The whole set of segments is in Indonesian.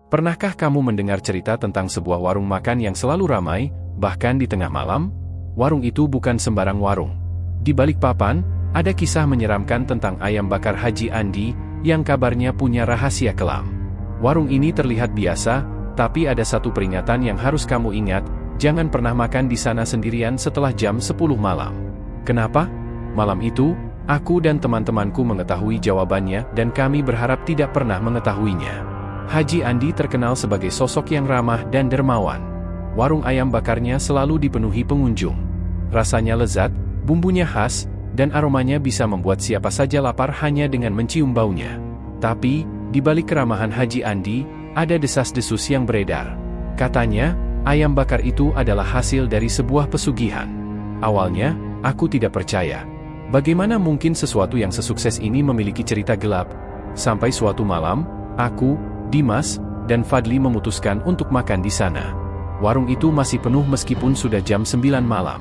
Pernahkah kamu mendengar cerita tentang sebuah warung makan yang selalu ramai, bahkan di tengah malam? Warung itu bukan sembarang warung. Di Balikpapan, ada kisah menyeramkan tentang ayam bakar Haji Andi, yang kabarnya punya rahasia kelam. Warung ini terlihat biasa, tapi ada satu peringatan yang harus kamu ingat, jangan pernah makan di sana sendirian setelah jam 10 malam. Kenapa? Malam itu, aku dan teman-temanku mengetahui jawabannya dan kami berharap tidak pernah mengetahuinya. Haji Andi terkenal sebagai sosok yang ramah dan dermawan. Warung ayam bakarnya selalu dipenuhi pengunjung. Rasanya lezat, bumbunya khas, dan aromanya bisa membuat siapa saja lapar hanya dengan mencium baunya. Tapi, di balik keramahan Haji Andi, ada desas-desus yang beredar. Katanya, ayam bakar itu adalah hasil dari sebuah pesugihan. Awalnya, aku tidak percaya. Bagaimana mungkin sesuatu yang sesukses ini memiliki cerita gelap? Sampai suatu malam, aku, Dimas, dan Fadli memutuskan untuk makan di sana. Warung itu masih penuh meskipun sudah jam 9 malam.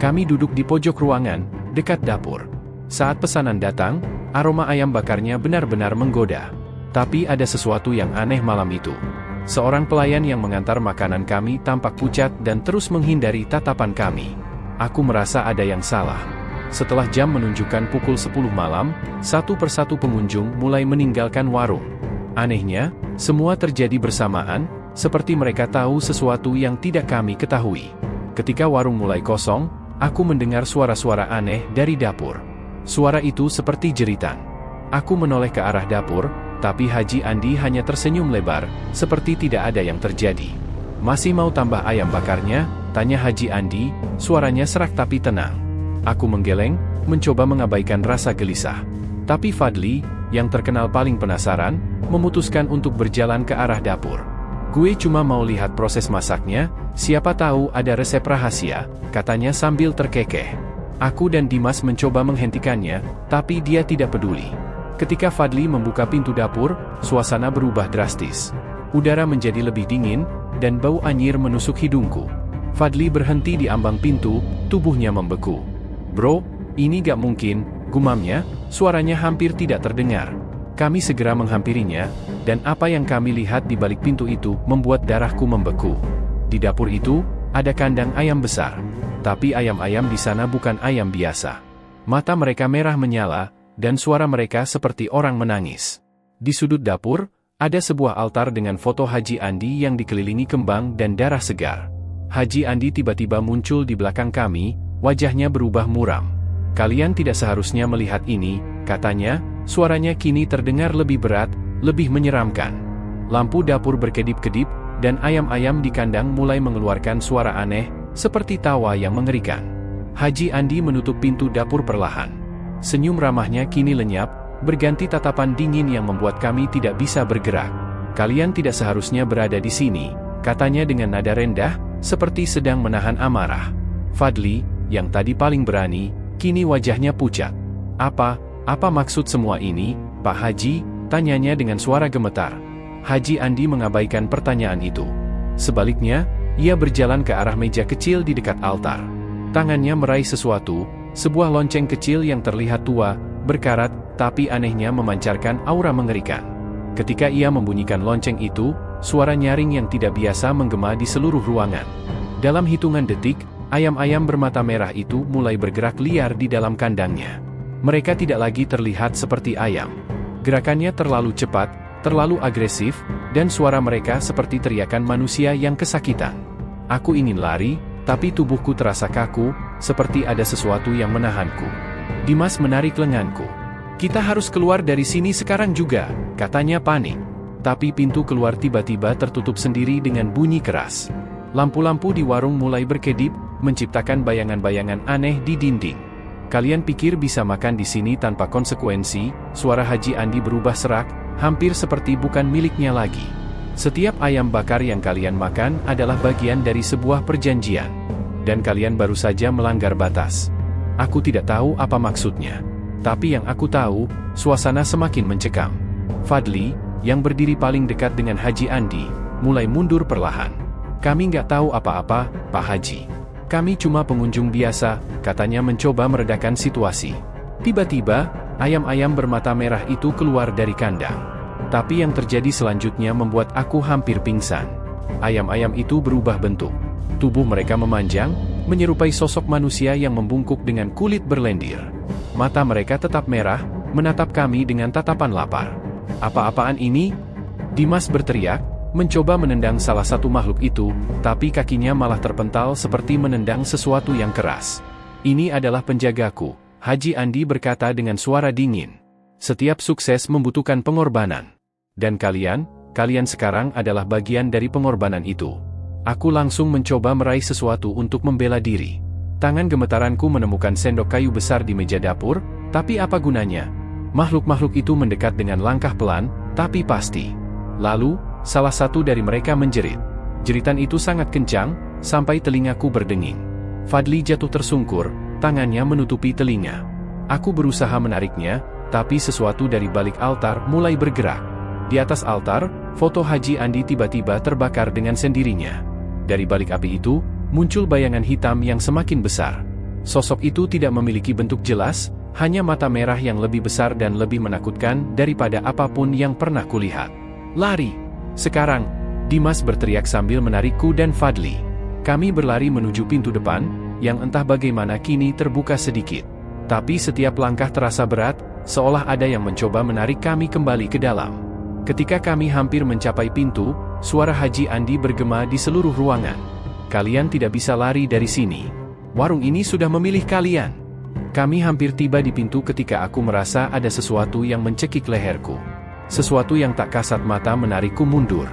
Kami duduk di pojok ruangan, dekat dapur. Saat pesanan datang, aroma ayam bakarnya benar-benar menggoda. Tapi ada sesuatu yang aneh malam itu. Seorang pelayan yang mengantar makanan kami tampak pucat dan terus menghindari tatapan kami. Aku merasa ada yang salah. Setelah jam menunjukkan pukul 10 malam, satu persatu pengunjung mulai meninggalkan warung. Anehnya, semua terjadi bersamaan, seperti mereka tahu sesuatu yang tidak kami ketahui. Ketika warung mulai kosong, aku mendengar suara-suara aneh dari dapur. Suara itu seperti jeritan. Aku menoleh ke arah dapur, tapi Haji Andi hanya tersenyum lebar, seperti tidak ada yang terjadi. "Masih mau tambah ayam bakarnya?" tanya Haji Andi, suaranya serak tapi tenang. Aku menggeleng, mencoba mengabaikan rasa gelisah. Tapi Fadli, yang terkenal paling penasaran, memutuskan untuk berjalan ke arah dapur. "Gue cuma mau lihat proses masaknya, siapa tahu ada resep rahasia," katanya sambil terkekeh. Aku dan Dimas mencoba menghentikannya, tapi dia tidak peduli. Ketika Fadli membuka pintu dapur, suasana berubah drastis. Udara menjadi lebih dingin, dan bau anyir menusuk hidungku. Fadli berhenti di ambang pintu, tubuhnya membeku. "Bro, ini gak mungkin," gumamnya, suaranya hampir tidak terdengar. Kami segera menghampirinya, dan apa yang kami lihat di balik pintu itu membuat darahku membeku. Di dapur itu, ada kandang ayam besar. Tapi ayam-ayam di sana bukan ayam biasa. Mata mereka merah menyala, dan suara mereka seperti orang menangis. Di sudut dapur, ada sebuah altar dengan foto Haji Andi yang dikelilingi kembang dan darah segar. Haji Andi tiba-tiba muncul di belakang kami, wajahnya berubah muram. "Kalian tidak seharusnya melihat ini," katanya, suaranya kini terdengar lebih berat, lebih menyeramkan. Lampu dapur berkedip-kedip, dan ayam-ayam di kandang mulai mengeluarkan suara aneh, seperti tawa yang mengerikan. Haji Andi menutup pintu dapur perlahan. Senyum ramahnya kini lenyap, berganti tatapan dingin yang membuat kami tidak bisa bergerak. "Kalian tidak seharusnya berada di sini," katanya dengan nada rendah, seperti sedang menahan amarah. Fadli, yang tadi paling berani, kini wajahnya pucat. Apa maksud semua ini, Pak Haji?" tanyanya dengan suara gemetar. Haji Andi mengabaikan pertanyaan itu. Sebaliknya, ia berjalan ke arah meja kecil di dekat altar. Tangannya meraih sesuatu, sebuah lonceng kecil yang terlihat tua, berkarat, tapi anehnya memancarkan aura mengerikan. Ketika ia membunyikan lonceng itu, suara nyaring yang tidak biasa menggema di seluruh ruangan. Dalam hitungan detik, ayam-ayam bermata merah itu mulai bergerak liar di dalam kandangnya. Mereka tidak lagi terlihat seperti ayam. Gerakannya terlalu cepat, terlalu agresif, dan suara mereka seperti teriakan manusia yang kesakitan. Aku ingin lari, tapi tubuhku terasa kaku, seperti ada sesuatu yang menahanku. Dimas menarik lenganku. "Kita harus keluar dari sini sekarang juga," katanya panik. Tapi pintu keluar tiba-tiba tertutup sendiri dengan bunyi keras. Lampu-lampu di warung mulai berkedip, menciptakan bayangan-bayangan aneh di dinding. "Kalian pikir bisa makan di sini tanpa konsekuensi?" Suara Haji Andi berubah serak, hampir seperti bukan miliknya lagi. "Setiap ayam bakar yang kalian makan adalah bagian dari sebuah perjanjian. Dan kalian baru saja melanggar batas." Aku tidak tahu apa maksudnya. Tapi yang aku tahu, suasana semakin mencekam. Fadli, yang berdiri paling dekat dengan Haji Andi, mulai mundur perlahan. "Kami nggak tahu apa-apa, Pak Haji. Kami cuma pengunjung biasa," katanya mencoba meredakan situasi. Tiba-tiba, ayam-ayam bermata merah itu keluar dari kandang. Tapi yang terjadi selanjutnya membuat aku hampir pingsan. Ayam-ayam itu berubah bentuk. Tubuh mereka memanjang, menyerupai sosok manusia yang membungkuk dengan kulit berlendir. Mata mereka tetap merah, menatap kami dengan tatapan lapar. "Apa-apaan ini?" Dimas berteriak, mencoba menendang salah satu makhluk itu, tapi kakinya malah terpental seperti menendang sesuatu yang keras. "Ini adalah penjagaku," Haji Andi berkata dengan suara dingin. "Setiap sukses membutuhkan pengorbanan. Dan kalian sekarang adalah bagian dari pengorbanan itu." Aku langsung mencoba meraih sesuatu untuk membela diri. Tangan gemetaranku menemukan sendok kayu besar di meja dapur, tapi apa gunanya? Makhluk-makhluk itu mendekat dengan langkah pelan, tapi pasti. Lalu, salah satu dari mereka menjerit. Jeritan itu sangat kencang, sampai telingaku berdenging. Fadli jatuh tersungkur, tangannya menutupi telinga. Aku berusaha menariknya, tapi sesuatu dari balik altar mulai bergerak. Di atas altar, foto Haji Andi tiba-tiba terbakar dengan sendirinya. Dari balik api itu, muncul bayangan hitam yang semakin besar. Sosok itu tidak memiliki bentuk jelas, hanya mata merah yang lebih besar dan lebih menakutkan daripada apapun yang pernah kulihat. "Lari! Sekarang!" Dimas berteriak sambil menarikku dan Fadli. Kami berlari menuju pintu depan, yang entah bagaimana kini terbuka sedikit. Tapi setiap langkah terasa berat, seolah ada yang mencoba menarik kami kembali ke dalam. Ketika kami hampir mencapai pintu, suara Haji Andi bergema di seluruh ruangan. "Kalian tidak bisa lari dari sini. Warung ini sudah memilih kalian." Kami hampir tiba di pintu ketika aku merasa ada sesuatu yang mencekik leherku. Sesuatu yang tak kasat mata menarikku mundur.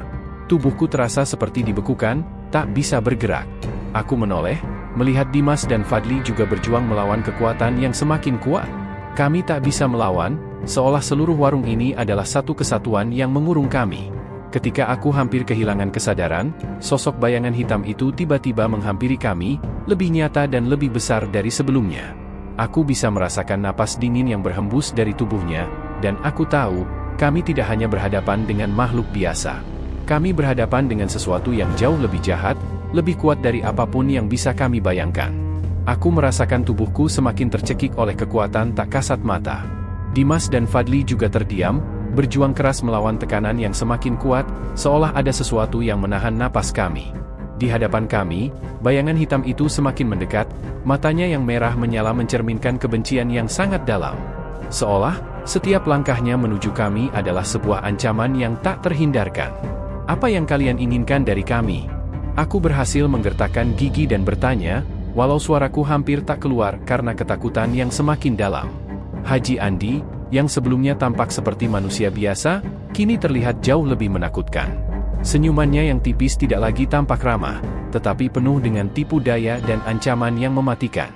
Tubuhku terasa seperti dibekukan, tak bisa bergerak. Aku menoleh, melihat Dimas dan Fadli juga berjuang melawan kekuatan yang semakin kuat. Kami tak bisa melawan, seolah seluruh warung ini adalah satu kesatuan yang mengurung kami. Ketika aku hampir kehilangan kesadaran, sosok bayangan hitam itu tiba-tiba menghampiri kami, lebih nyata dan lebih besar dari sebelumnya. Aku bisa merasakan napas dingin yang berhembus dari tubuhnya, dan aku tahu, kami tidak hanya berhadapan dengan makhluk biasa. Kami berhadapan dengan sesuatu yang jauh lebih jahat, lebih kuat dari apapun yang bisa kami bayangkan. Aku merasakan tubuhku semakin tercekik oleh kekuatan tak kasat mata. Dimas dan Fadli juga terdiam, berjuang keras melawan tekanan yang semakin kuat, seolah ada sesuatu yang menahan napas kami. Di hadapan kami, bayangan hitam itu semakin mendekat, matanya yang merah menyala mencerminkan kebencian yang sangat dalam. Seolah, setiap langkahnya menuju kami adalah sebuah ancaman yang tak terhindarkan. "Apa yang kalian inginkan dari kami?" Aku berhasil menggertakkan gigi dan bertanya, walau suaraku hampir tak keluar karena ketakutan yang semakin dalam. Haji Andi, yang sebelumnya tampak seperti manusia biasa, kini terlihat jauh lebih menakutkan. Senyumannya yang tipis tidak lagi tampak ramah, tetapi penuh dengan tipu daya dan ancaman yang mematikan.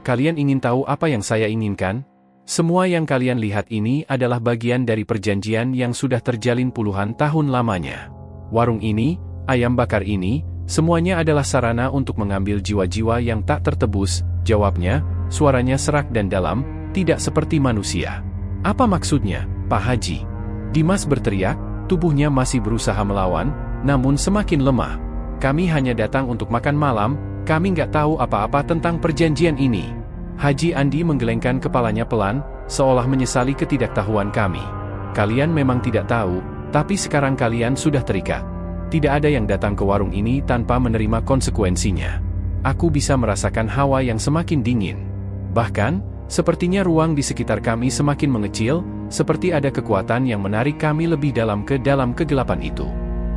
"Kalian ingin tahu apa yang saya inginkan? Semua yang kalian lihat ini adalah bagian dari perjanjian yang sudah terjalin puluhan tahun lamanya. Warung ini, ayam bakar ini, semuanya adalah sarana untuk mengambil jiwa-jiwa yang tak tertebus," jawabnya, suaranya serak dan dalam, tidak seperti manusia. "Apa maksudnya, Pak Haji?" Dimas berteriak, tubuhnya masih berusaha melawan, namun semakin lemah. "Kami hanya datang untuk makan malam, kami nggak tahu apa-apa tentang perjanjian ini." Haji Andi menggelengkan kepalanya pelan, seolah menyesali ketidaktahuan kami. "Kalian memang tidak tahu, tapi sekarang kalian sudah terikat. Tidak ada yang datang ke warung ini tanpa menerima konsekuensinya." Aku bisa merasakan hawa yang semakin dingin. Bahkan, sepertinya ruang di sekitar kami semakin mengecil, seperti ada kekuatan yang menarik kami lebih dalam ke dalam kegelapan itu.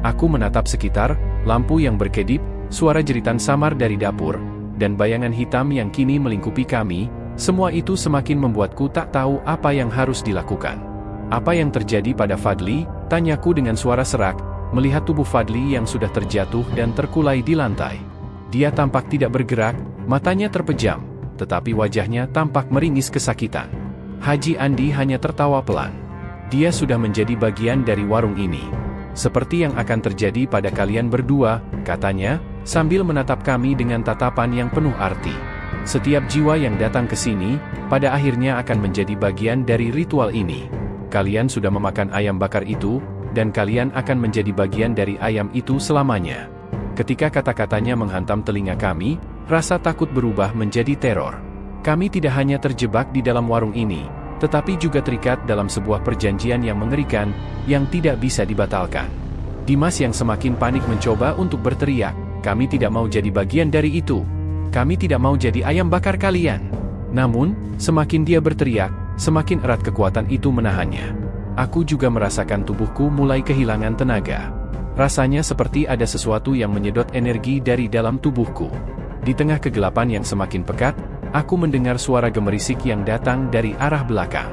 Aku menatap sekitar, lampu yang berkedip, suara jeritan samar dari dapur, dan bayangan hitam yang kini melingkupi kami, semua itu semakin membuatku tak tahu apa yang harus dilakukan. "Apa yang terjadi pada Fadli?" tanyaku dengan suara serak, melihat tubuh Fadli yang sudah terjatuh dan terkulai di lantai. Dia tampak tidak bergerak, matanya terpejam, tetapi wajahnya tampak meringis kesakitan. Haji Andi hanya tertawa pelan. "Dia sudah menjadi bagian dari warung ini. Seperti yang akan terjadi pada kalian berdua," katanya, sambil menatap kami dengan tatapan yang penuh arti. "Setiap jiwa yang datang ke sini, pada akhirnya akan menjadi bagian dari ritual ini. Kalian sudah memakan ayam bakar itu, dan kalian akan menjadi bagian dari ayam itu selamanya." Ketika kata-katanya menghantam telinga kami, rasa takut berubah menjadi teror. Kami tidak hanya terjebak di dalam warung ini, tetapi juga terikat dalam sebuah perjanjian yang mengerikan, yang tidak bisa dibatalkan. Dimas yang semakin panik mencoba untuk berteriak, "Kami tidak mau jadi bagian dari itu. Kami tidak mau jadi ayam bakar kalian." Namun, semakin dia berteriak, semakin erat kekuatan itu menahannya. Aku juga merasakan tubuhku mulai kehilangan tenaga. Rasanya seperti ada sesuatu yang menyedot energi dari dalam tubuhku. Di tengah kegelapan yang semakin pekat, aku mendengar suara gemerisik yang datang dari arah belakang.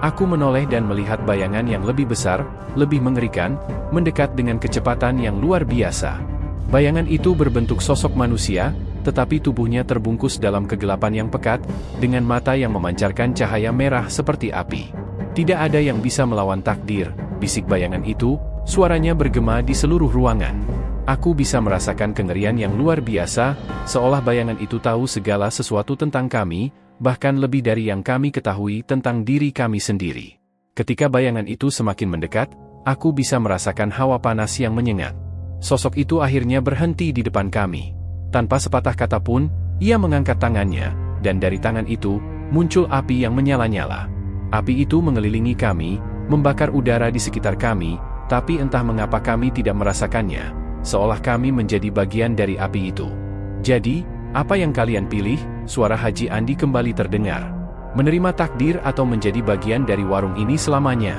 Aku menoleh dan melihat bayangan yang lebih besar, lebih mengerikan, mendekat dengan kecepatan yang luar biasa. Bayangan itu berbentuk sosok manusia, tetapi tubuhnya terbungkus dalam kegelapan yang pekat, dengan mata yang memancarkan cahaya merah seperti api. "Tidak ada yang bisa melawan takdir," bisik bayangan itu, suaranya bergema di seluruh ruangan. Aku bisa merasakan kengerian yang luar biasa, seolah bayangan itu tahu segala sesuatu tentang kami, bahkan lebih dari yang kami ketahui tentang diri kami sendiri. Ketika bayangan itu semakin mendekat, aku bisa merasakan hawa panas yang menyengat. Sosok itu akhirnya berhenti di depan kami. Tanpa sepatah kata pun, ia mengangkat tangannya, dan dari tangan itu, muncul api yang menyala-nyala. Api itu mengelilingi kami, membakar udara di sekitar kami, tapi entah mengapa kami tidak merasakannya, seolah kami menjadi bagian dari api itu. "Jadi, apa yang kalian pilih?" Suara Haji Andi kembali terdengar. "Menerima takdir atau menjadi bagian dari warung ini selamanya?"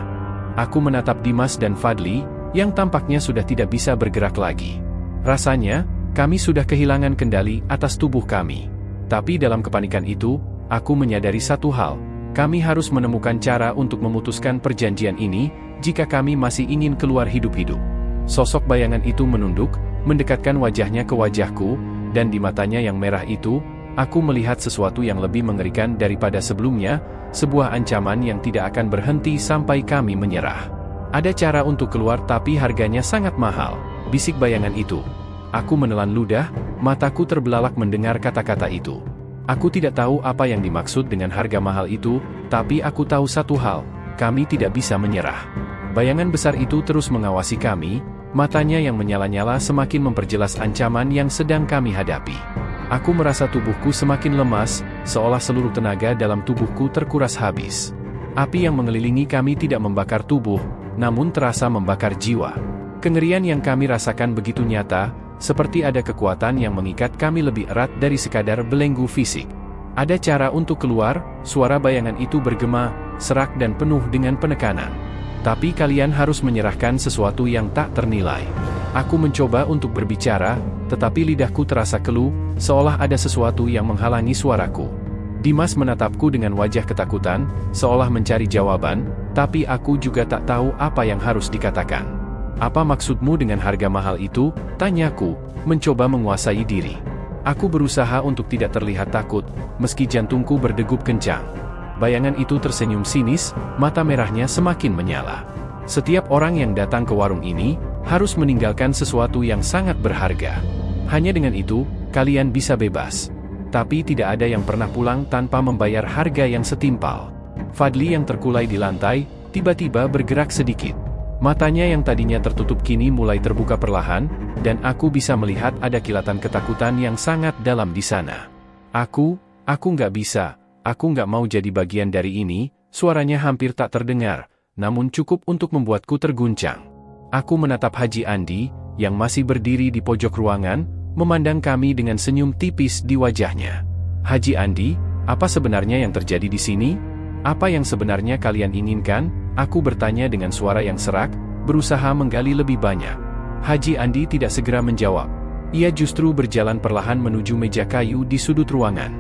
Aku menatap Dimas dan Fadli, yang tampaknya sudah tidak bisa bergerak lagi. Rasanya, kami sudah kehilangan kendali atas tubuh kami. Tapi dalam kepanikan itu, aku menyadari satu hal, kami harus menemukan cara untuk memutuskan perjanjian ini, jika kami masih ingin keluar hidup-hidup. Sosok bayangan itu menunduk, mendekatkan wajahnya ke wajahku, dan di matanya yang merah itu, aku melihat sesuatu yang lebih mengerikan daripada sebelumnya, sebuah ancaman yang tidak akan berhenti sampai kami menyerah. "Ada cara untuk keluar tapi harganya sangat mahal," bisik bayangan itu. Aku menelan ludah, mataku terbelalak mendengar kata-kata itu. Aku tidak tahu apa yang dimaksud dengan harga mahal itu, tapi aku tahu satu hal, kami tidak bisa menyerah. Bayangan besar itu terus mengawasi kami, matanya yang menyala-nyala semakin memperjelas ancaman yang sedang kami hadapi. Aku merasa tubuhku semakin lemas, seolah seluruh tenaga dalam tubuhku terkuras habis. Api yang mengelilingi kami tidak membakar tubuh, namun terasa membakar jiwa. Kengerian yang kami rasakan begitu nyata, seperti ada kekuatan yang mengikat kami lebih erat dari sekadar belenggu fisik. "Ada cara untuk keluar," suara bayangan itu bergema, serak dan penuh dengan penekanan. "Tapi kalian harus menyerahkan sesuatu yang tak ternilai." Aku mencoba untuk berbicara, tetapi lidahku terasa keluh, seolah ada sesuatu yang menghalangi suaraku. Dimas menatapku dengan wajah ketakutan, seolah mencari jawaban, tapi aku juga tak tahu apa yang harus dikatakan. "Apa maksudmu dengan harga mahal itu?" tanyaku, mencoba menguasai diri. Aku berusaha untuk tidak terlihat takut, meski jantungku berdegup kencang. Bayangan itu tersenyum sinis, mata merahnya semakin menyala. "Setiap orang yang datang ke warung ini, harus meninggalkan sesuatu yang sangat berharga. Hanya dengan itu, kalian bisa bebas. Tapi tidak ada yang pernah pulang tanpa membayar harga yang setimpal." Fadli yang terkulai di lantai, tiba-tiba bergerak sedikit. Matanya yang tadinya tertutup kini mulai terbuka perlahan, dan aku bisa melihat ada kilatan ketakutan yang sangat dalam di sana. Aku nggak bisa, aku nggak mau jadi bagian dari ini." Suaranya hampir tak terdengar, namun cukup untuk membuatku terguncang. Aku menatap Haji Andi, yang masih berdiri di pojok ruangan, memandang kami dengan senyum tipis di wajahnya. "Haji Andi, apa sebenarnya yang terjadi di sini? Apa yang sebenarnya kalian inginkan?" Aku bertanya dengan suara yang serak, berusaha menggali lebih banyak. Haji Andi tidak segera menjawab. Ia justru berjalan perlahan menuju meja kayu di sudut ruangan.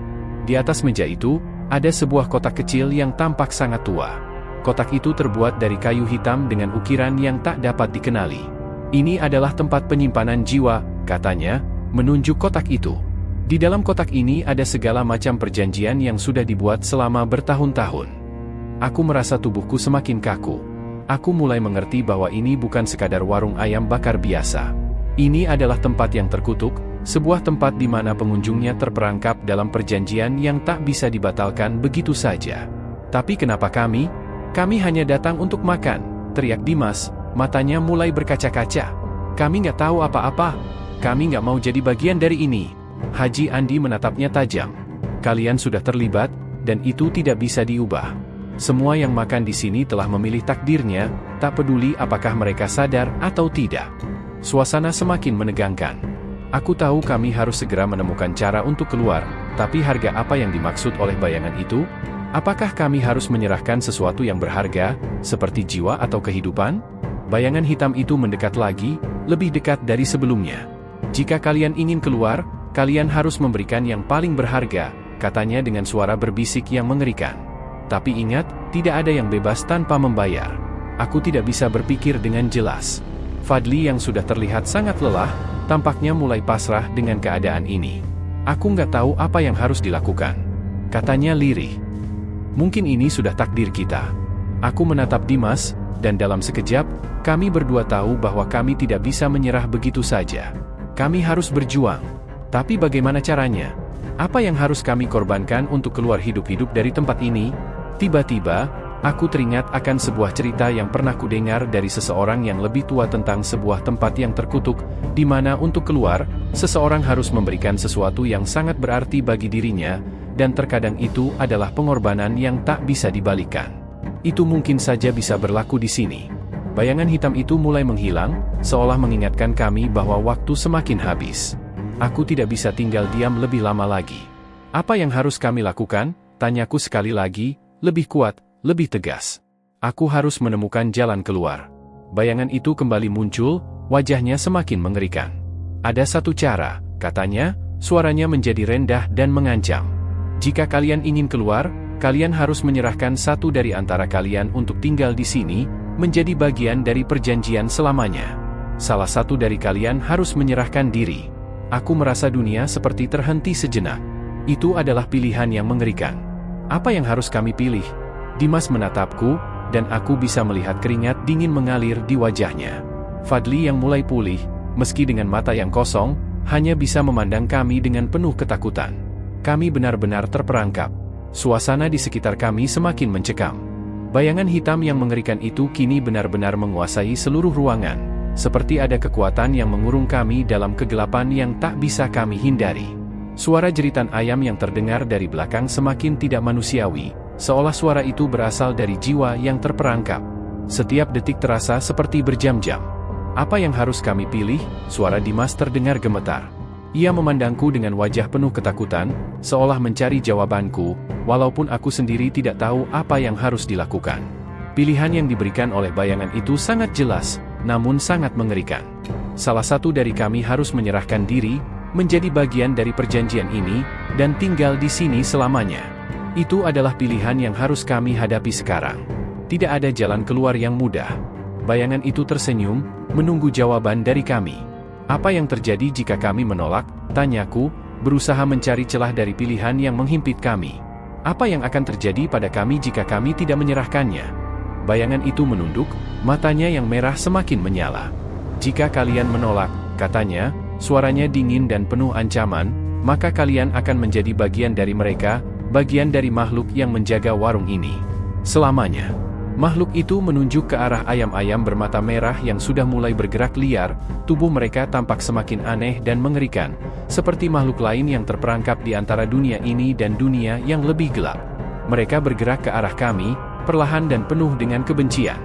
Di atas meja itu, ada sebuah kotak kecil yang tampak sangat tua. Kotak itu terbuat dari kayu hitam dengan ukiran yang tak dapat dikenali. "Ini adalah tempat penyimpanan jiwa," katanya, menunjuk kotak itu. Di dalam kotak ini ada segala macam perjanjian yang sudah dibuat selama bertahun-tahun. Aku merasa tubuhku semakin kaku. Aku mulai mengerti bahwa ini bukan sekadar warung ayam bakar biasa. Ini adalah tempat yang terkutuk, sebuah tempat di mana pengunjungnya terperangkap dalam perjanjian yang tak bisa dibatalkan begitu saja. "Tapi kenapa kami? Kami hanya datang untuk makan," teriak Dimas, matanya mulai berkaca-kaca. "Kami nggak tahu apa-apa. Kami nggak mau jadi bagian dari ini." Haji Andi menatapnya tajam. "Kalian sudah terlibat, dan itu tidak bisa diubah. Semua yang makan di sini telah memilih takdirnya, tak peduli apakah mereka sadar atau tidak. Suasana semakin menegangkan. Aku tahu kami harus segera menemukan cara untuk keluar, tapi harga apa yang dimaksud oleh bayangan itu? Apakah kami harus menyerahkan sesuatu yang berharga, seperti jiwa atau kehidupan? Bayangan hitam itu mendekat lagi, lebih dekat dari sebelumnya. Jika kalian ingin keluar, kalian harus memberikan yang paling berharga, katanya dengan suara berbisik yang mengerikan. Tapi ingat, tidak ada yang bebas tanpa membayar. Aku tidak bisa berpikir dengan jelas. Fadli yang sudah terlihat sangat lelah, tampaknya mulai pasrah dengan keadaan ini. Aku nggak tahu apa yang harus dilakukan, katanya lirih. Mungkin ini sudah takdir kita. Aku menatap Dimas, dan dalam sekejap, kami berdua tahu bahwa kami tidak bisa menyerah begitu saja. Kami harus berjuang. Tapi bagaimana caranya? Apa yang harus kami korbankan untuk keluar hidup-hidup dari tempat ini? Tiba-tiba, aku teringat akan sebuah cerita yang pernah kudengar dari seseorang yang lebih tua tentang sebuah tempat yang terkutuk, di mana untuk keluar, seseorang harus memberikan sesuatu yang sangat berarti bagi dirinya, dan terkadang itu adalah pengorbanan yang tak bisa dibalikan. Itu mungkin saja bisa berlaku di sini. Bayangan hitam itu mulai menghilang, seolah mengingatkan kami bahwa waktu semakin habis. Aku tidak bisa tinggal diam lebih lama lagi. Apa yang harus kami lakukan? Tanyaku sekali lagi, lebih kuat, lebih tegas. Aku harus menemukan jalan keluar. Bayangan itu kembali muncul, wajahnya semakin mengerikan. Ada satu cara, katanya, suaranya menjadi rendah dan mengancam. Jika kalian ingin keluar, kalian harus menyerahkan satu dari antara kalian untuk tinggal di sini, menjadi bagian dari perjanjian selamanya. Salah satu dari kalian harus menyerahkan diri. Aku merasa dunia seperti terhenti sejenak. Itu adalah pilihan yang mengerikan. Apa yang harus kami pilih? Dimas menatapku, dan aku bisa melihat keringat dingin mengalir di wajahnya. Fadli yang mulai pulih, meski dengan mata yang kosong, hanya bisa memandang kami dengan penuh ketakutan. Kami benar-benar terperangkap. Suasana di sekitar kami semakin mencekam. Bayangan hitam yang mengerikan itu kini benar-benar menguasai seluruh ruangan, seperti ada kekuatan yang mengurung kami dalam kegelapan yang tak bisa kami hindari. Suara jeritan ayam yang terdengar dari belakang semakin tidak manusiawi, seolah suara itu berasal dari jiwa yang terperangkap. Setiap detik terasa seperti berjam-jam. Apa yang harus kami pilih? Suara Dimas terdengar gemetar. Ia memandangku dengan wajah penuh ketakutan, seolah mencari jawabanku, walaupun aku sendiri tidak tahu apa yang harus dilakukan. Pilihan yang diberikan oleh bayangan itu sangat jelas, namun sangat mengerikan. Salah satu dari kami harus menyerahkan diri, menjadi bagian dari perjanjian ini, dan tinggal di sini selamanya. Itu adalah pilihan yang harus kami hadapi sekarang. Tidak ada jalan keluar yang mudah. Bayangan itu tersenyum, menunggu jawaban dari kami. Apa yang terjadi jika kami menolak? Tanyaku, berusaha mencari celah dari pilihan yang menghimpit kami. Apa yang akan terjadi pada kami jika kami tidak menyerahkannya? Bayangan itu menunduk, matanya yang merah semakin menyala. Jika kalian menolak, katanya, suaranya dingin dan penuh ancaman, maka kalian akan menjadi bagian dari mereka, bagian dari makhluk yang menjaga warung ini. Selamanya. Makhluk itu menunjuk ke arah ayam-ayam bermata merah yang sudah mulai bergerak liar, tubuh mereka tampak semakin aneh dan mengerikan, seperti makhluk lain yang terperangkap di antara dunia ini dan dunia yang lebih gelap. Mereka bergerak ke arah kami, perlahan dan penuh dengan kebencian.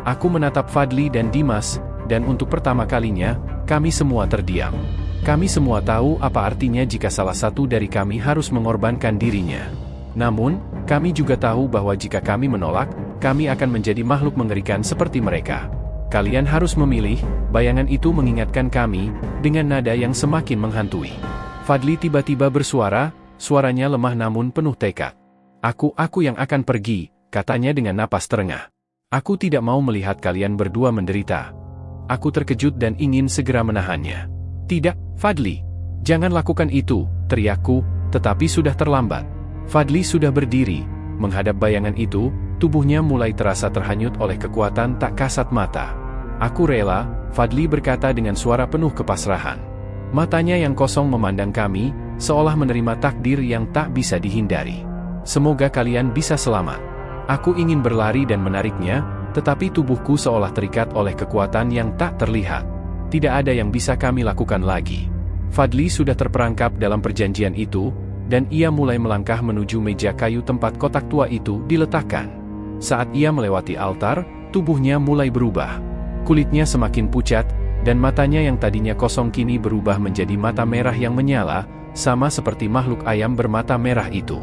Aku menatap Fadli dan Dimas, dan untuk pertama kalinya, kami semua terdiam. Kami semua tahu apa artinya jika salah satu dari kami harus mengorbankan dirinya. Namun, kami juga tahu bahwa jika kami menolak, kami akan menjadi makhluk mengerikan seperti mereka. Kalian harus memilih, bayangan itu mengingatkan kami, dengan nada yang semakin menghantui. Fadli tiba-tiba bersuara, suaranya lemah namun penuh tekad. Aku yang akan pergi, katanya dengan napas terengah. Aku tidak mau melihat kalian berdua menderita. Aku terkejut dan ingin segera menahannya. Tidak, Fadli. Jangan lakukan itu, teriakku, tetapi sudah terlambat. Fadli sudah berdiri, menghadap bayangan itu, tubuhnya mulai terasa terhanyut oleh kekuatan tak kasat mata. Aku rela, Fadli berkata dengan suara penuh kepasrahan. Matanya yang kosong memandang kami, seolah menerima takdir yang tak bisa dihindari. Semoga kalian bisa selamat. Aku ingin berlari dan menariknya, tetapi tubuhku seolah terikat oleh kekuatan yang tak terlihat. Tidak ada yang bisa kami lakukan lagi. Fadli sudah terperangkap dalam perjanjian itu, dan ia mulai melangkah menuju meja kayu tempat kotak tua itu diletakkan. Saat ia melewati altar, tubuhnya mulai berubah. Kulitnya semakin pucat, dan matanya yang tadinya kosong kini berubah menjadi mata merah yang menyala, sama seperti makhluk ayam bermata merah itu.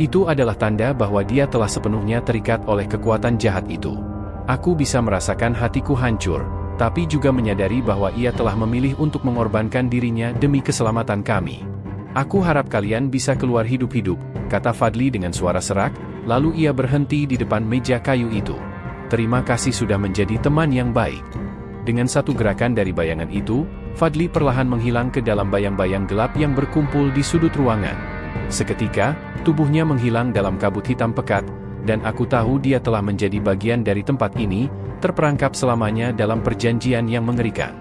Itu adalah tanda bahwa dia telah sepenuhnya terikat oleh kekuatan jahat itu. Aku bisa merasakan hatiku hancur, tapi juga menyadari bahwa ia telah memilih untuk mengorbankan dirinya demi keselamatan kami. Aku harap kalian bisa keluar hidup-hidup, kata Fadli dengan suara serak, lalu ia berhenti di depan meja kayu itu. Terima kasih sudah menjadi teman yang baik. Dengan satu gerakan dari bayangan itu, Fadli perlahan menghilang ke dalam bayang-bayang gelap yang berkumpul di sudut ruangan. Seketika, tubuhnya menghilang dalam kabut hitam pekat, dan aku tahu dia telah menjadi bagian dari tempat ini, terperangkap selamanya dalam perjanjian yang mengerikan.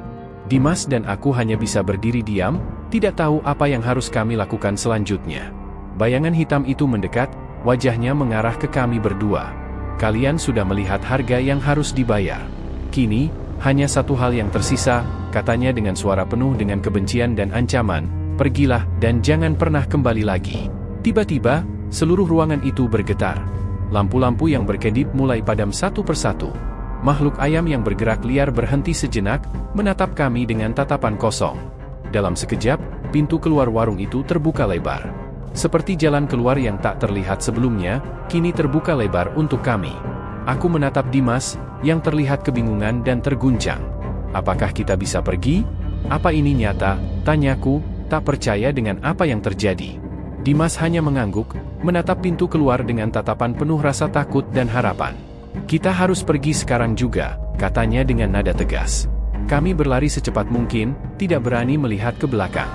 Dimas dan aku hanya bisa berdiri diam, tidak tahu apa yang harus kami lakukan selanjutnya. Bayangan hitam itu mendekat, wajahnya mengarah ke kami berdua. Kalian sudah melihat harga yang harus dibayar. Kini, hanya satu hal yang tersisa, katanya dengan suara penuh dengan kebencian dan ancaman, pergilah dan jangan pernah kembali lagi. Tiba-tiba, seluruh ruangan itu bergetar. Lampu-lampu yang berkedip mulai padam satu persatu. Makhluk ayam yang bergerak liar berhenti sejenak, menatap kami dengan tatapan kosong. Dalam sekejap, pintu keluar warung itu terbuka lebar. Seperti jalan keluar yang tak terlihat sebelumnya, kini terbuka lebar untuk kami. Aku menatap Dimas, yang terlihat kebingungan dan terguncang. Apakah kita bisa pergi? Apa ini nyata? Tanyaku, tak percaya dengan apa yang terjadi. Dimas hanya mengangguk, menatap pintu keluar dengan tatapan penuh rasa takut dan harapan. Kita harus pergi sekarang juga, katanya dengan nada tegas. Kami berlari secepat mungkin, tidak berani melihat ke belakang.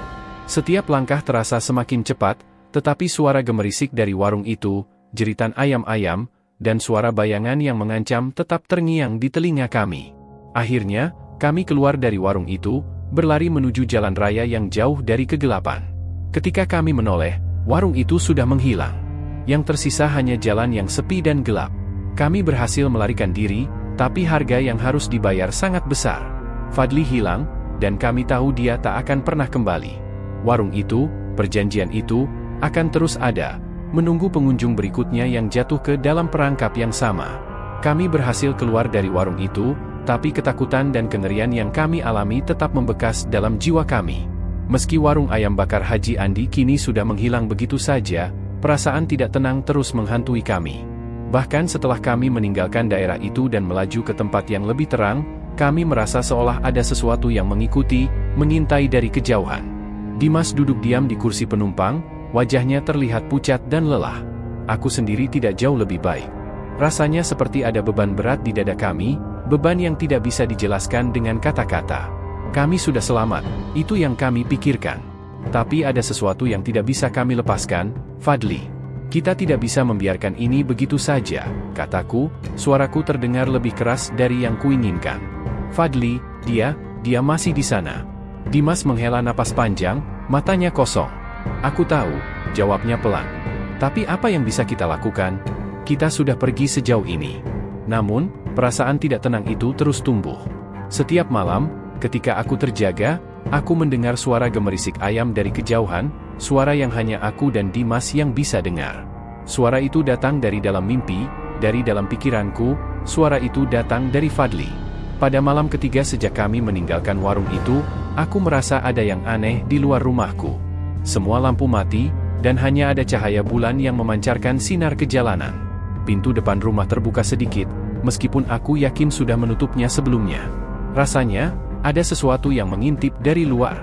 Setiap langkah terasa semakin cepat, tetapi suara gemerisik dari warung itu, jeritan ayam-ayam, dan suara bayangan yang mengancam tetap terngiang di telinga kami. Akhirnya, kami keluar dari warung itu, berlari menuju jalan raya yang jauh dari kegelapan. Ketika kami menoleh, warung itu sudah menghilang. Yang tersisa hanya jalan yang sepi dan gelap. Kami berhasil melarikan diri, tapi harga yang harus dibayar sangat besar. Fadli hilang, dan kami tahu dia tak akan pernah kembali. Warung itu, perjanjian itu, akan terus ada, menunggu pengunjung berikutnya yang jatuh ke dalam perangkap yang sama. Kami berhasil keluar dari warung itu, tapi ketakutan dan kengerian yang kami alami tetap membekas dalam jiwa kami. Meski warung ayam bakar Haji Andi kini sudah menghilang begitu saja, perasaan tidak tenang terus menghantui kami. Bahkan setelah kami meninggalkan daerah itu dan melaju ke tempat yang lebih terang, kami merasa seolah ada sesuatu yang mengikuti, mengintai dari kejauhan. Dimas duduk diam di kursi penumpang, wajahnya terlihat pucat dan lelah. Aku sendiri tidak jauh lebih baik. Rasanya seperti ada beban berat di dada kami, beban yang tidak bisa dijelaskan dengan kata-kata. Kami sudah selamat, itu yang kami pikirkan. Tapi ada sesuatu yang tidak bisa kami lepaskan, Fadli. Kita tidak bisa membiarkan ini begitu saja, kataku, suaraku terdengar lebih keras dari yang kuinginkan. Fadli, dia masih di sana. Dimas menghela napas panjang, matanya kosong. Aku tahu, jawabnya pelan. Tapi apa yang bisa kita lakukan? Kita sudah pergi sejauh ini. Namun, perasaan tidak tenang itu terus tumbuh. Setiap malam, ketika aku terjaga, aku mendengar suara gemerisik ayam dari kejauhan, suara yang hanya aku dan Dimas yang bisa dengar. Suara itu datang dari dalam mimpi, dari dalam pikiranku, suara itu datang dari Fadli. Pada malam ketiga sejak kami meninggalkan warung itu, aku merasa ada yang aneh di luar rumahku. Semua lampu mati, dan hanya ada cahaya bulan yang memancarkan sinar ke jalanan. Pintu depan rumah terbuka sedikit, meskipun aku yakin sudah menutupnya sebelumnya. Rasanya, ada sesuatu yang mengintip dari luar.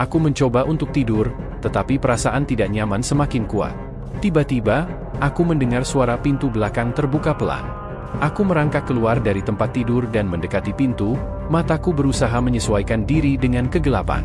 Aku mencoba untuk tidur, tetapi perasaan tidak nyaman semakin kuat. Tiba-tiba, aku mendengar suara pintu belakang terbuka pelan. Aku merangkak keluar dari tempat tidur dan mendekati pintu, mataku berusaha menyesuaikan diri dengan kegelapan.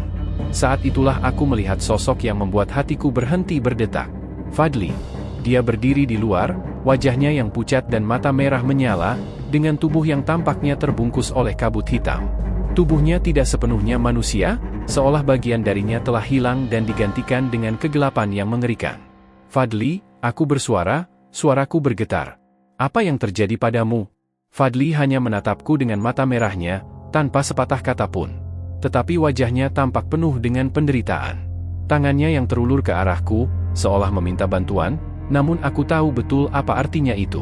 Saat itulah aku melihat sosok yang membuat hatiku berhenti berdetak. Fadli. Dia berdiri di luar, wajahnya yang pucat dan mata merah menyala, dengan tubuh yang tampaknya terbungkus oleh kabut hitam. Tubuhnya tidak sepenuhnya manusia, seolah bagian darinya telah hilang dan digantikan dengan kegelapan yang mengerikan. Fadli, aku bersuara, suaraku bergetar. Apa yang terjadi padamu? Fadli hanya menatapku dengan mata merahnya, tanpa sepatah kata pun. Tetapi wajahnya tampak penuh dengan penderitaan. Tangannya yang terulur ke arahku, seolah meminta bantuan, namun aku tahu betul apa artinya itu.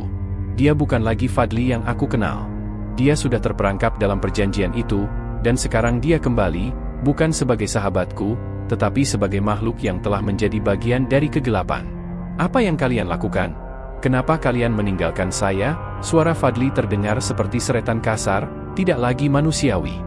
Dia bukan lagi Fadli yang aku kenal. Dia sudah terperangkap dalam perjanjian itu, dan sekarang dia kembali, bukan sebagai sahabatku, tetapi sebagai makhluk yang telah menjadi bagian dari kegelapan. Apa yang kalian lakukan? Kenapa kalian meninggalkan saya? Suara Fadli terdengar seperti seretan kasar, tidak lagi manusiawi.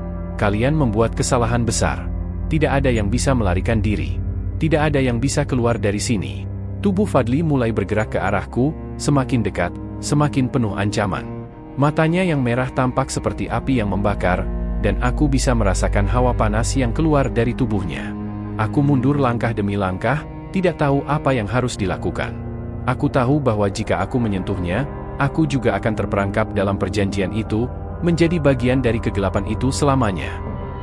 Kalian membuat kesalahan besar. Tidak ada yang bisa melarikan diri. Tidak ada yang bisa keluar dari sini. Tubuh Fadli mulai bergerak ke arahku, semakin dekat, semakin penuh ancaman. Matanya yang merah tampak seperti api yang membakar, dan aku bisa merasakan hawa panas yang keluar dari tubuhnya. Aku mundur langkah demi langkah, tidak tahu apa yang harus dilakukan. Aku tahu bahwa jika aku menyentuhnya, aku juga akan terperangkap dalam perjanjian itu, menjadi bagian dari kegelapan itu selamanya.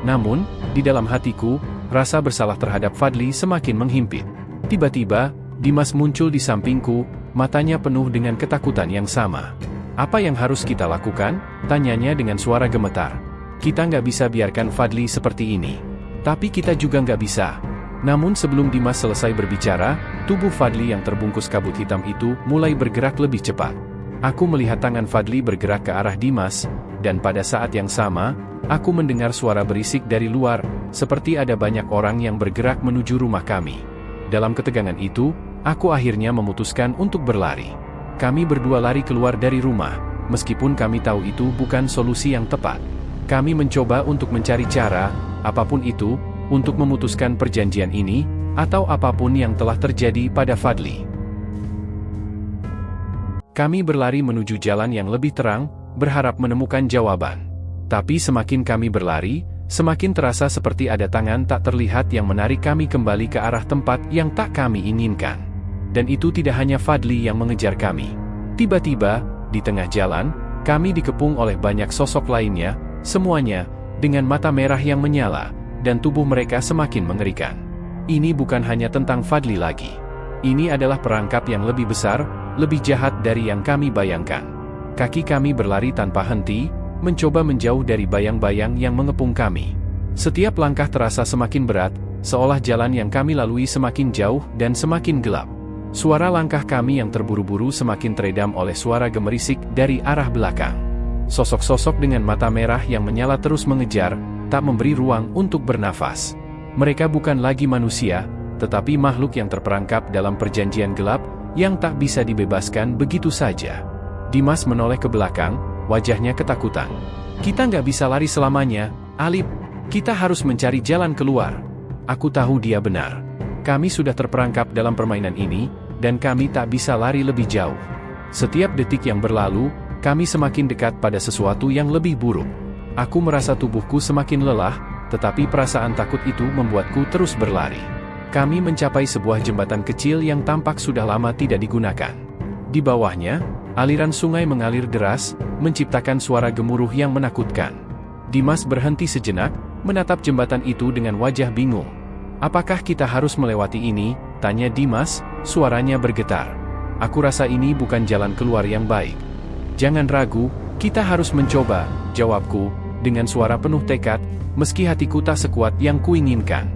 Namun, di dalam hatiku, rasa bersalah terhadap Fadli semakin menghimpit. Tiba-tiba, Dimas muncul di sampingku, matanya penuh dengan ketakutan yang sama. Apa yang harus kita lakukan? Tanyanya dengan suara gemetar. Kita nggak bisa biarkan Fadli seperti ini. Tapi kita juga nggak bisa. Namun sebelum Dimas selesai berbicara, tubuh Fadli yang terbungkus kabut hitam itu mulai bergerak lebih cepat. Aku melihat tangan Fadli bergerak ke arah Dimas, dan pada saat yang sama, aku mendengar suara berisik dari luar, seperti ada banyak orang yang bergerak menuju rumah kami. Dalam ketegangan itu, aku akhirnya memutuskan untuk berlari. Kami berdua lari keluar dari rumah, meskipun kami tahu itu bukan solusi yang tepat. Kami mencoba untuk mencari cara, apapun itu, untuk memutuskan perjanjian ini, atau apapun yang telah terjadi pada Fadli. Kami berlari menuju jalan yang lebih terang, berharap menemukan jawaban. Tapi semakin kami berlari, semakin terasa seperti ada tangan tak terlihat yang menarik kami kembali ke arah tempat yang tak kami inginkan. Dan itu tidak hanya Fadli yang mengejar kami. Tiba-tiba, di tengah jalan, kami dikepung oleh banyak sosok lainnya, semuanya, dengan mata merah yang menyala, dan tubuh mereka semakin mengerikan. Ini bukan hanya tentang Fadli lagi. Ini adalah perangkap yang lebih besar, lebih jahat dari yang kami bayangkan. Kaki kami berlari tanpa henti, mencoba menjauh dari bayang-bayang yang mengepung kami. Setiap langkah terasa semakin berat, seolah jalan yang kami lalui semakin jauh dan semakin gelap. Suara langkah kami yang terburu-buru semakin teredam oleh suara gemerisik dari arah belakang. Sosok-sosok dengan mata merah yang menyala terus mengejar, tak memberi ruang untuk bernafas. Mereka bukan lagi manusia, tetapi makhluk yang terperangkap dalam perjanjian gelap, yang tak bisa dibebaskan begitu saja. Dimas menoleh ke belakang, wajahnya ketakutan. Kita nggak bisa lari selamanya, Alip. Kita harus mencari jalan keluar. Aku tahu dia benar. Kami sudah terperangkap dalam permainan ini, dan kami tak bisa lari lebih jauh. Setiap detik yang berlalu, kami semakin dekat pada sesuatu yang lebih buruk. Aku merasa tubuhku semakin lelah, tetapi perasaan takut itu membuatku terus berlari. Kami mencapai sebuah jembatan kecil yang tampak sudah lama tidak digunakan. Di bawahnya, aliran sungai mengalir deras, menciptakan suara gemuruh yang menakutkan. Dimas berhenti sejenak, menatap jembatan itu dengan wajah bingung. Apakah kita harus melewati ini? Tanya Dimas, suaranya bergetar. Aku rasa ini bukan jalan keluar yang baik. Jangan ragu, kita harus mencoba, jawabku, dengan suara penuh tekad, meski hatiku tak sekuat yang kuinginkan.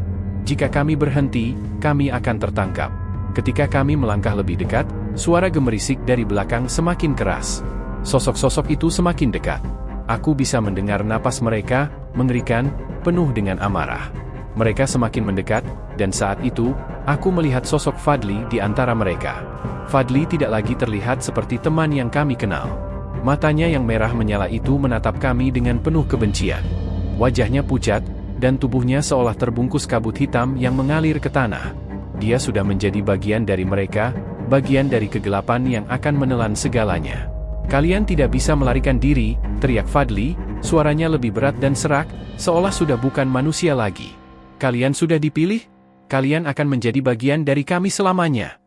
Jika kami berhenti, kami akan tertangkap. Ketika kami melangkah lebih dekat, suara gemerisik dari belakang semakin keras. Sosok-sosok itu semakin dekat. Aku bisa mendengar napas mereka, mengerikan, penuh dengan amarah. Mereka semakin mendekat, dan saat itu, aku melihat sosok Fadli di antara mereka. Fadli tidak lagi terlihat seperti teman yang kami kenal. Matanya yang merah menyala itu menatap kami dengan penuh kebencian. Wajahnya pucat, dan tubuhnya seolah terbungkus kabut hitam yang mengalir ke tanah. Dia sudah menjadi bagian dari mereka, bagian dari kegelapan yang akan menelan segalanya. Kalian tidak bisa melarikan diri, teriak Fadli, suaranya lebih berat dan serak, seolah sudah bukan manusia lagi. Kalian sudah dipilih? Kalian akan menjadi bagian dari kami selamanya.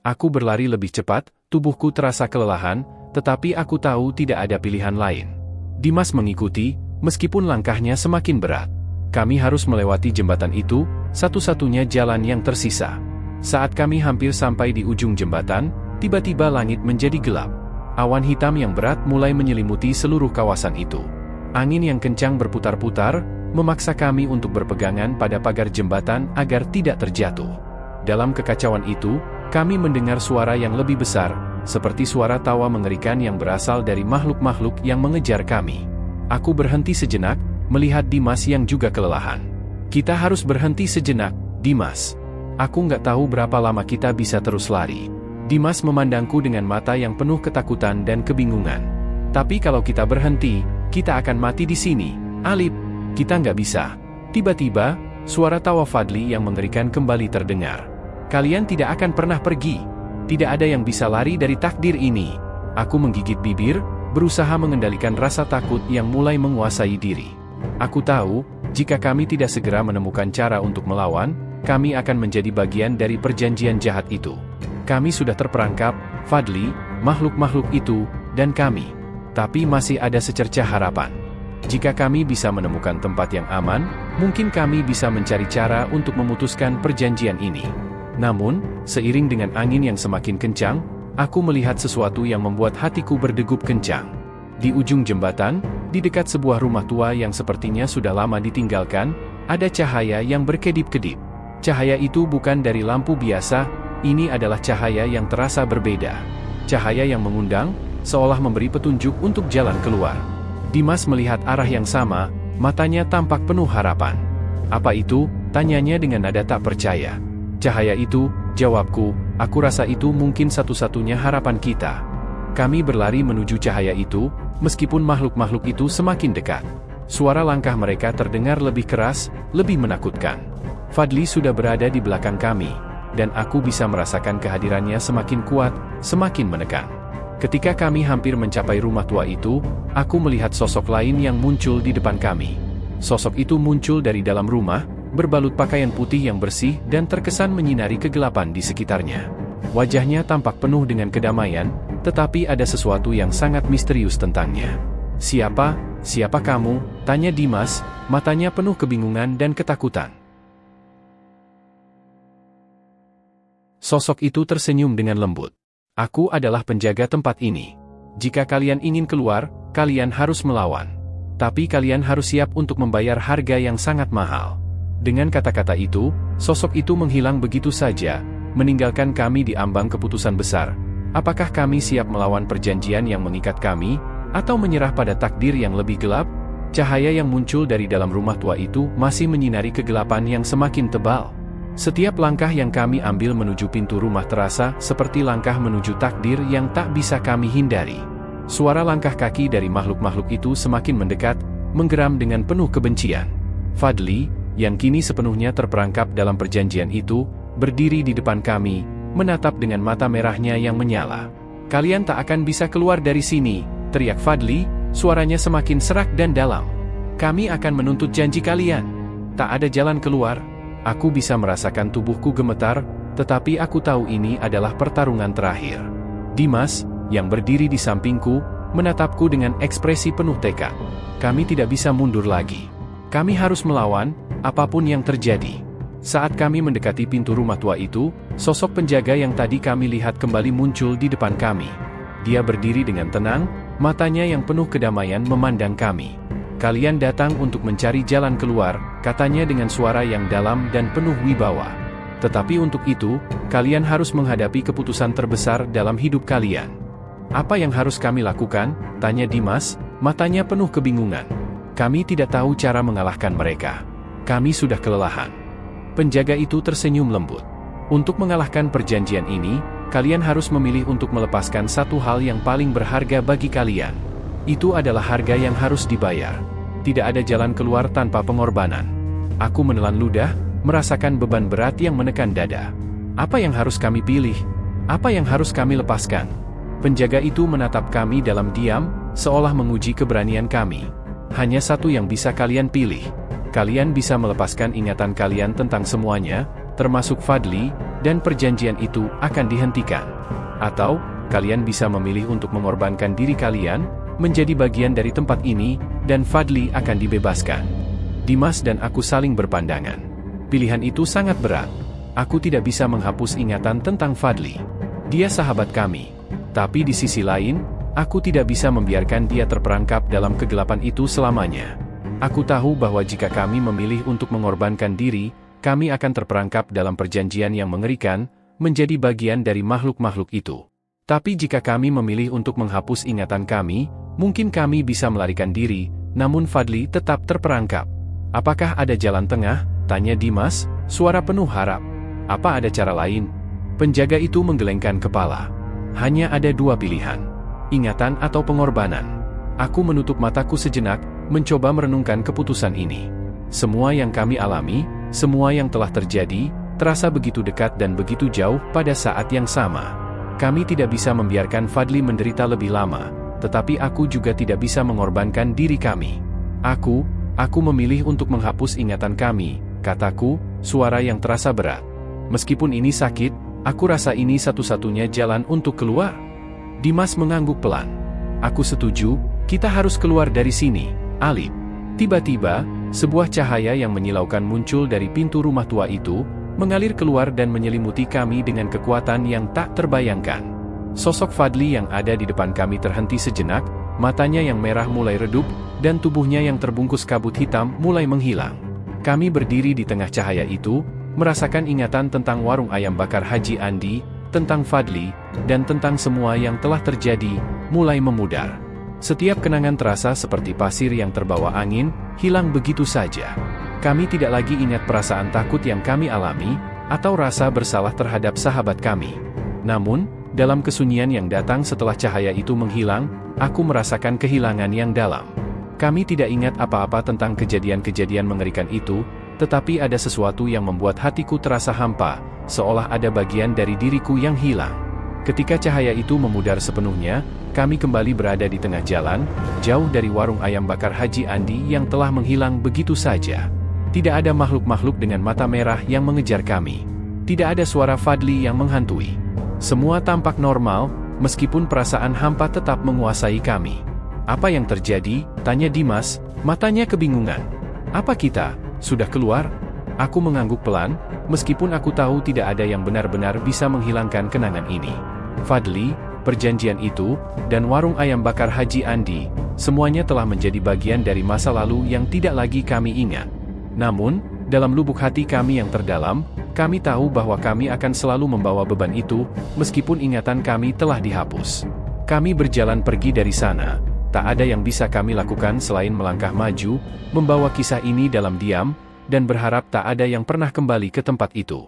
Aku berlari lebih cepat, tubuhku terasa kelelahan, tetapi aku tahu tidak ada pilihan lain. Dimas mengikuti, meskipun langkahnya semakin berat. Kami harus melewati jembatan itu, satu-satunya jalan yang tersisa. Saat kami hampir sampai di ujung jembatan, tiba-tiba langit menjadi gelap. Awan hitam yang berat mulai menyelimuti seluruh kawasan itu. Angin yang kencang berputar-putar, memaksa kami untuk berpegangan pada pagar jembatan agar tidak terjatuh. Dalam kekacauan itu, kami mendengar suara yang lebih besar, seperti suara tawa mengerikan yang berasal dari makhluk-makhluk yang mengejar kami. Aku berhenti sejenak, melihat Dimas yang juga kelelahan. Kita harus berhenti sejenak, Dimas. Aku nggak tahu berapa lama kita bisa terus lari. Dimas memandangku dengan mata yang penuh ketakutan dan kebingungan. Tapi kalau kita berhenti, kita akan mati di sini, Alip. Kita nggak bisa. Tiba-tiba, suara tawa Fadli yang mengerikan kembali terdengar. Kalian tidak akan pernah pergi. Tidak ada yang bisa lari dari takdir ini. Aku menggigit bibir, berusaha mengendalikan rasa takut yang mulai menguasai diri. Aku tahu, jika kami tidak segera menemukan cara untuk melawan, kami akan menjadi bagian dari perjanjian jahat itu. Kami sudah terperangkap, Fadli, makhluk-makhluk itu, dan kami. Tapi masih ada secercah harapan. Jika kami bisa menemukan tempat yang aman, mungkin kami bisa mencari cara untuk memutuskan perjanjian ini. Namun, seiring dengan angin yang semakin kencang, aku melihat sesuatu yang membuat hatiku berdegup kencang. Di ujung jembatan, di dekat sebuah rumah tua yang sepertinya sudah lama ditinggalkan, ada cahaya yang berkedip-kedip. Cahaya itu bukan dari lampu biasa, ini adalah cahaya yang terasa berbeda. Cahaya yang mengundang, seolah memberi petunjuk untuk jalan keluar. Dimas melihat arah yang sama, matanya tampak penuh harapan. Apa itu? Tanyanya dengan nada tak percaya. Cahaya itu, jawabku, aku rasa itu mungkin satu-satunya harapan kita. Kami berlari menuju cahaya itu, meskipun makhluk-makhluk itu semakin dekat. Suara langkah mereka terdengar lebih keras, lebih menakutkan. Fadli sudah berada di belakang kami, dan aku bisa merasakan kehadirannya semakin kuat, semakin menekan. Ketika kami hampir mencapai rumah tua itu, aku melihat sosok lain yang muncul di depan kami. Sosok itu muncul dari dalam rumah, berbalut pakaian putih yang bersih dan terkesan menyinari kegelapan di sekitarnya. Wajahnya tampak penuh dengan kedamaian, tetapi ada sesuatu yang sangat misterius tentangnya. Siapa kamu? Tanya Dimas, matanya penuh kebingungan dan ketakutan. Sosok itu tersenyum dengan lembut. Aku adalah penjaga tempat ini. Jika kalian ingin keluar, kalian harus melawan. Tapi kalian harus siap untuk membayar harga yang sangat mahal. Dengan kata-kata itu, sosok itu menghilang begitu saja, meninggalkan kami di ambang keputusan besar. Apakah kami siap melawan perjanjian yang mengikat kami, atau menyerah pada takdir yang lebih gelap? Cahaya yang muncul dari dalam rumah tua itu masih menyinari kegelapan yang semakin tebal. Setiap langkah yang kami ambil menuju pintu rumah terasa seperti langkah menuju takdir yang tak bisa kami hindari. Suara langkah kaki dari makhluk-makhluk itu semakin mendekat, menggeram dengan penuh kebencian. Fadli, yang kini sepenuhnya terperangkap dalam perjanjian itu, berdiri di depan kami, menatap dengan mata merahnya yang menyala. Kalian tak akan bisa keluar dari sini, teriak Fadli, suaranya semakin serak dan dalam. Kami akan menuntut janji kalian. Tak ada jalan keluar. Aku bisa merasakan tubuhku gemetar, tetapi aku tahu ini adalah pertarungan terakhir. Dimas, yang berdiri di sampingku, menatapku dengan ekspresi penuh tekad. Kami tidak bisa mundur lagi. Kami harus melawan, apapun yang terjadi. Saat kami mendekati pintu rumah tua itu, sosok penjaga yang tadi kami lihat kembali muncul di depan kami. Dia berdiri dengan tenang, matanya yang penuh kedamaian memandang kami. Kalian datang untuk mencari jalan keluar, katanya dengan suara yang dalam dan penuh wibawa. Tetapi untuk itu, kalian harus menghadapi keputusan terbesar dalam hidup kalian. Apa yang harus kami lakukan? Tanya Dimas, matanya penuh kebingungan. Kami tidak tahu cara mengalahkan mereka. Kami sudah kelelahan. Penjaga itu tersenyum lembut. Untuk mengalahkan perjanjian ini, kalian harus memilih untuk melepaskan satu hal yang paling berharga bagi kalian. Itu adalah harga yang harus dibayar. Tidak ada jalan keluar tanpa pengorbanan. Aku menelan ludah, merasakan beban berat yang menekan dada. Apa yang harus kami pilih? Apa yang harus kami lepaskan? Penjaga itu menatap kami dalam diam, seolah menguji keberanian kami. Hanya satu yang bisa kalian pilih. Kalian bisa melepaskan ingatan kalian tentang semuanya, termasuk Fadli, dan perjanjian itu akan dihentikan. Atau, kalian bisa memilih untuk mengorbankan diri kalian, menjadi bagian dari tempat ini, dan Fadli akan dibebaskan. Dimas dan aku saling berpandangan. Pilihan itu sangat berat. Aku tidak bisa menghapus ingatan tentang Fadli. Dia sahabat kami. Tapi di sisi lain, aku tidak bisa membiarkan dia terperangkap dalam kegelapan itu selamanya. Aku tahu bahwa jika kami memilih untuk mengorbankan diri, kami akan terperangkap dalam perjanjian yang mengerikan, menjadi bagian dari makhluk-makhluk itu. Tapi jika kami memilih untuk menghapus ingatan kami, mungkin kami bisa melarikan diri, namun Fadli tetap terperangkap. Apakah ada jalan tengah? Tanya Dimas, suara penuh harap. Apa ada cara lain? Penjaga itu menggelengkan kepala. Hanya ada dua pilihan. Ingatan atau pengorbanan. Aku menutup mataku sejenak, mencoba merenungkan keputusan ini. Semua yang kami alami, semua yang telah terjadi, terasa begitu dekat dan begitu jauh pada saat yang sama. Kami tidak bisa membiarkan Fadli menderita lebih lama, tetapi aku juga tidak bisa mengorbankan diri kami. Aku memilih untuk menghapus ingatan kami, kataku, suara yang terasa berat. Meskipun ini sakit, aku rasa ini satu-satunya jalan untuk keluar. Dimas mengangguk pelan. Aku setuju, kita harus keluar dari sini, Alip. Tiba-tiba, sebuah cahaya yang menyilaukan muncul dari pintu rumah tua itu, mengalir keluar dan menyelimuti kami dengan kekuatan yang tak terbayangkan. Sosok Fadli yang ada di depan kami terhenti sejenak, matanya yang merah mulai redup, dan tubuhnya yang terbungkus kabut hitam mulai menghilang. Kami berdiri di tengah cahaya itu, merasakan ingatan tentang warung ayam bakar Haji Andi, tentang Fadli, dan tentang semua yang telah terjadi, mulai memudar. Setiap kenangan terasa seperti pasir yang terbawa angin, hilang begitu saja. Kami tidak lagi ingat perasaan takut yang kami alami, atau rasa bersalah terhadap sahabat kami. Namun, dalam kesunyian yang datang setelah cahaya itu menghilang, aku merasakan kehilangan yang dalam. Kami tidak ingat apa-apa tentang kejadian-kejadian mengerikan itu, tetapi ada sesuatu yang membuat hatiku terasa hampa, seolah ada bagian dari diriku yang hilang. Ketika cahaya itu memudar sepenuhnya, kami kembali berada di tengah jalan, jauh dari warung ayam bakar Haji Andi yang telah menghilang begitu saja. Tidak ada makhluk-makhluk dengan mata merah yang mengejar kami. Tidak ada suara Fadli yang menghantui. Semua tampak normal, meskipun perasaan hampa tetap menguasai kami. Apa yang terjadi? Tanya Dimas, matanya kebingungan. Apa kita sudah keluar? Aku mengangguk pelan, meskipun aku tahu tidak ada yang benar-benar bisa menghilangkan kenangan ini. Fadli, perjanjian itu, dan warung ayam bakar Haji Andi, semuanya telah menjadi bagian dari masa lalu yang tidak lagi kami ingat. Namun, dalam lubuk hati kami yang terdalam, kami tahu bahwa kami akan selalu membawa beban itu, meskipun ingatan kami telah dihapus. Kami berjalan pergi dari sana, tak ada yang bisa kami lakukan selain melangkah maju, membawa kisah ini dalam diam, dan berharap tak ada yang pernah kembali ke tempat itu.